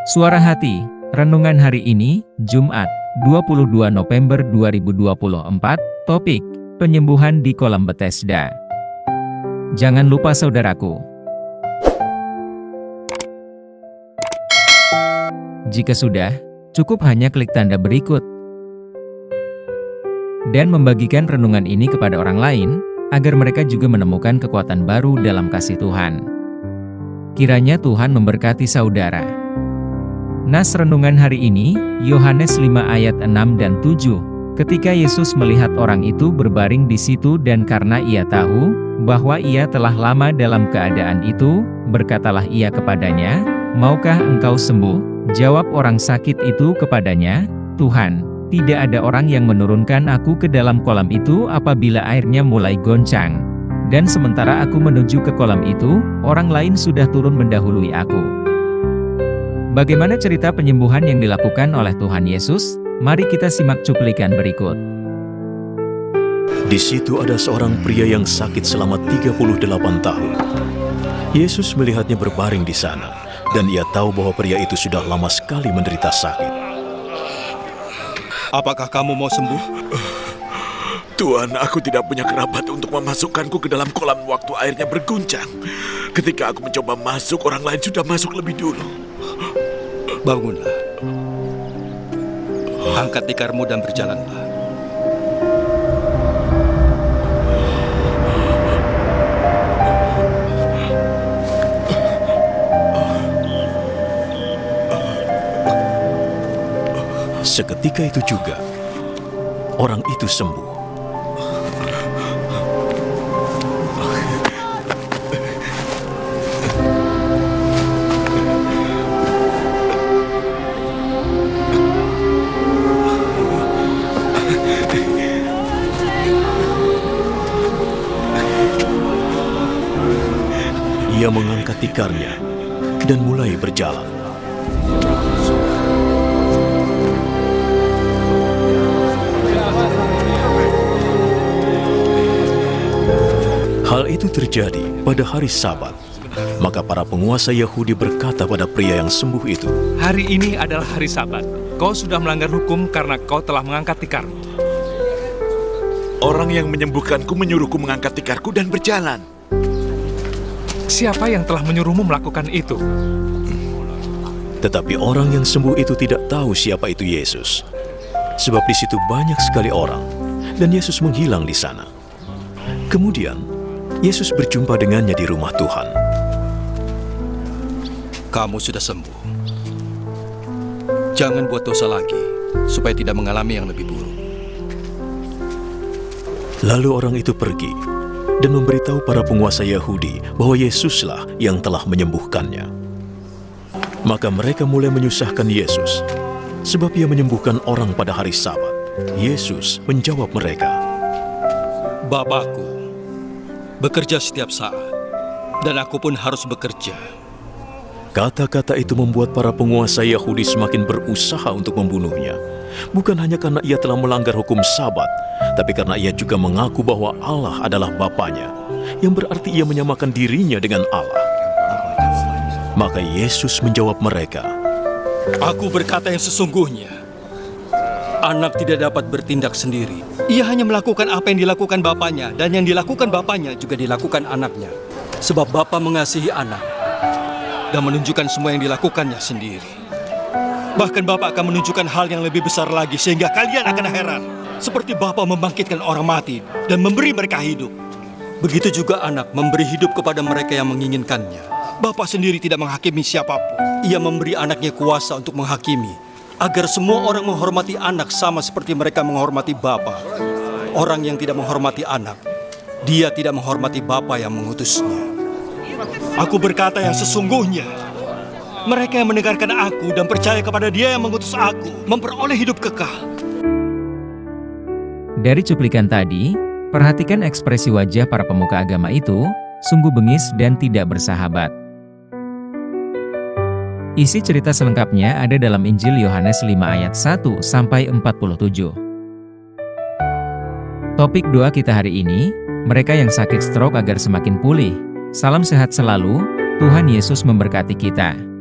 Suara Hati, renungan hari ini, Jumat, 22 November 2024, topik, penyembuhan di kolam Bethesda. Jangan lupa saudaraku. Jika sudah, cukup hanya klik tanda berikut. Dan membagikan renungan ini kepada orang lain, agar mereka juga menemukan kekuatan baru dalam kasih Tuhan. Kiranya Tuhan memberkati saudara. Nas renungan hari ini, Yohanes 5 ayat 6 dan 7. Ketika Yesus melihat orang itu berbaring di situ dan karena ia tahu bahwa ia telah lama dalam keadaan itu, berkatalah ia kepadanya, "Maukah engkau sembuh?" Jawab orang sakit itu kepadanya, "Tuhan, tidak ada orang yang menurunkan aku ke dalam kolam itu apabila airnya mulai goncang. Dan sementara aku menuju ke kolam itu, orang lain sudah turun mendahului aku." Bagaimana cerita penyembuhan yang dilakukan oleh Tuhan Yesus? Mari kita simak cuplikan berikut. Di situ ada seorang pria yang sakit selama 38 tahun. Yesus melihatnya berbaring di sana, dan ia tahu bahwa pria itu sudah lama sekali menderita sakit. Apakah kamu mau sembuh? Tuhan, aku tidak punya kerabat untuk memasukkanku ke dalam kolam waktu airnya berguncang. Ketika aku mencoba masuk, orang lain sudah masuk lebih dulu. Bangunlah. Angkat tikarmu dan berjalanlah. Seketika itu juga, orang itu sembuh. Ia mengangkat tikarnya dan mulai berjalan. Hal itu terjadi pada hari Sabat. Maka para penguasa Yahudi berkata pada pria yang sembuh itu, "Hari ini adalah hari Sabat. Kau sudah melanggar hukum karena kau telah mengangkat tikarmu." Orang yang menyembuhkanku menyuruhku mengangkat tikarku dan berjalan. Siapa yang telah menyuruhmu melakukan itu? Tetapi orang yang sembuh itu tidak tahu siapa itu Yesus. Sebab di situ banyak sekali orang, dan Yesus menghilang di sana. Kemudian, Yesus berjumpa dengannya di rumah Tuhan. Kamu sudah sembuh. Jangan buat dosa lagi, supaya tidak mengalami yang lebih buruk. Lalu orang itu pergi dan memberitahu para penguasa Yahudi bahwa Yesuslah yang telah menyembuhkannya. Maka mereka mulai menyusahkan Yesus, sebab ia menyembuhkan orang pada hari Sabat. Yesus menjawab mereka, Bapakku bekerja setiap saat, dan aku pun harus bekerja. Kata-kata itu membuat para penguasa Yahudi semakin berusaha untuk membunuhnya. Bukan hanya karena ia telah melanggar hukum Sabat, tapi karena ia juga mengaku bahwa Allah adalah Bapanya, yang berarti ia menyamakan dirinya dengan Allah. Maka Yesus menjawab mereka, Aku berkata yang sesungguhnya. Anak tidak dapat bertindak sendiri. Ia hanya melakukan apa yang dilakukan bapaknya, dan yang dilakukan bapaknya juga dilakukan anaknya. Sebab Bapa mengasihi anak dan menunjukkan semua yang dilakukannya sendiri. Bahkan Bapa akan menunjukkan hal yang lebih besar lagi, sehingga kalian akan heran. Seperti Bapa membangkitkan orang mati dan memberi mereka hidup, begitu juga anak memberi hidup kepada mereka yang menginginkannya. Bapa sendiri tidak menghakimi siapapun. Ia memberi anaknya kuasa untuk menghakimi, agar semua orang menghormati anak sama seperti mereka menghormati Bapa. Orang yang tidak menghormati anak, dia tidak menghormati Bapa yang mengutusnya. Aku berkata yang sesungguhnya. Mereka yang mendengarkan aku dan percaya kepada Dia yang mengutus aku memperoleh hidup kekal. Dari cuplikan tadi, perhatikan ekspresi wajah para pemuka agama itu, sungguh bengis dan tidak bersahabat. Isi cerita selengkapnya ada dalam Injil Yohanes 5 ayat 1-47. Topik doa kita hari ini, mereka yang sakit stroke agar semakin pulih. Salam sehat selalu, Tuhan Yesus memberkati kita.